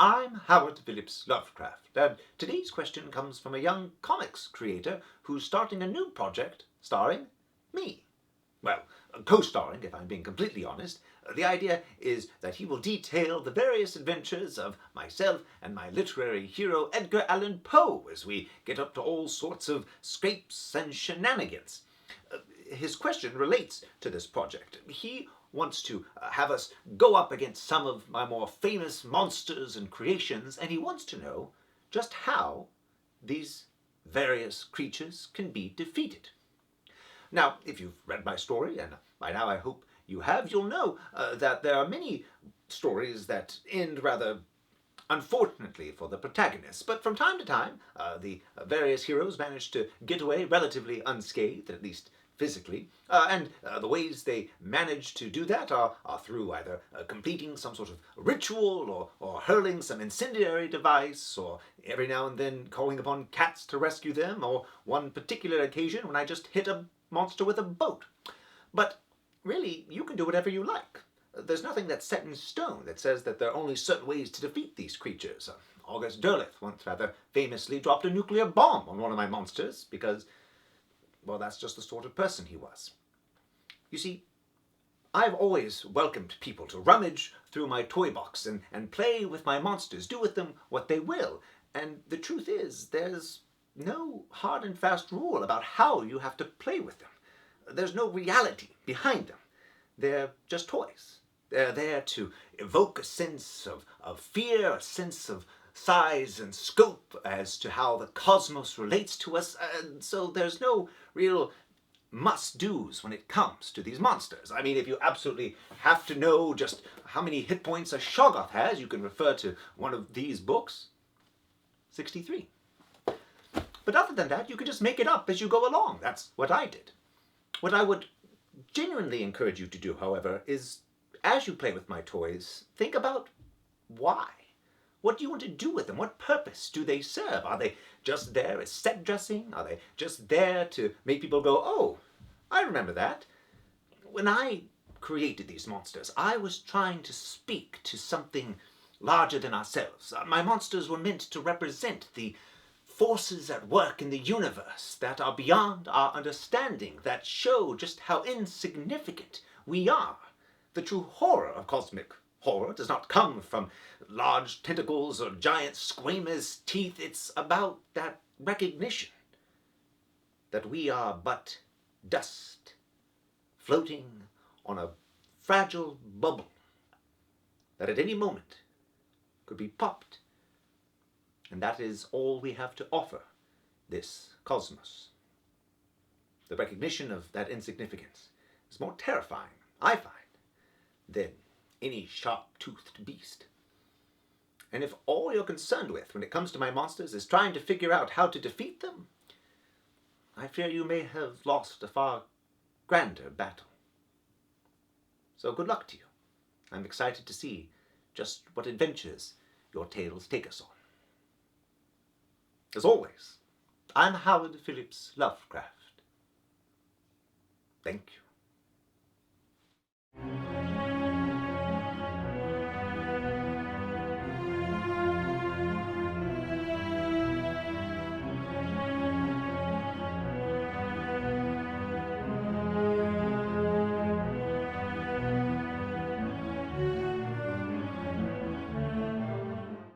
I'm Howard Phillips Lovecraft, and today's question comes from a young comics creator who's starting a new project starring me. Well, co-starring, if I'm being completely honest. The idea is that he will detail the various adventures of myself and my literary hero Edgar Allan Poe as we get up to all sorts of scrapes and shenanigans. His question relates to this project. He wants to have us go up against some of my more famous monsters and creations, and he wants to know just how these various creatures can be defeated. Now, if you've read my story, and by now I hope you have, you'll know that there are many stories that end rather unfortunately for the protagonists, but from time to time the various heroes manage to get away relatively unscathed, at least physically, and the ways they manage to do that are through either completing some sort of ritual or hurling some incendiary device, or every now and then calling upon cats to rescue them, or one particular occasion when I just hit a monster with a boat. But really, you can do whatever you like. There's nothing that's set in stone that says that there are only certain ways to defeat these creatures. August Derleth once rather famously dropped a nuclear bomb on one of my monsters because, well, that's just the sort of person he was. You see, I've always welcomed people to rummage through my toy box and play with my monsters, do with them what they will. And the truth is, there's no hard and fast rule about how you have to play with them. There's no reality behind them. They're just toys. They're there to evoke a sense of fear, a sense of size and scope as to how the cosmos relates to us, and so there's no real must-dos when it comes to these monsters. I mean, if you absolutely have to know just how many hit points a Shoggoth has, you can refer to one of these books, 63. But other than that, you can just make it up as you go along. That's what I did. What I would genuinely encourage you to do, however, is as you play with my toys, think about why. What do you want to do with them? What purpose do they serve? Are they just there as set dressing? Are they just there to make people go, oh, I remember that? When I created these monsters, I was trying to speak to something larger than ourselves. My monsters were meant to represent the forces at work in the universe that are beyond our understanding, that show just how insignificant we are. The true horror of cosmic horror does not come from large tentacles or giant squamous teeth. It's about that recognition that we are but dust floating on a fragile bubble that at any moment could be popped. And that is all we have to offer this cosmos. The recognition of that insignificance is more terrifying, I find, than any sharp-toothed beast. And if all you're concerned with when it comes to my monsters is trying to figure out how to defeat them, I fear you may have lost a far grander battle. So good luck to you. I'm excited to see just what adventures your tales take us on. As always, I'm Howard Phillips Lovecraft. Thank you.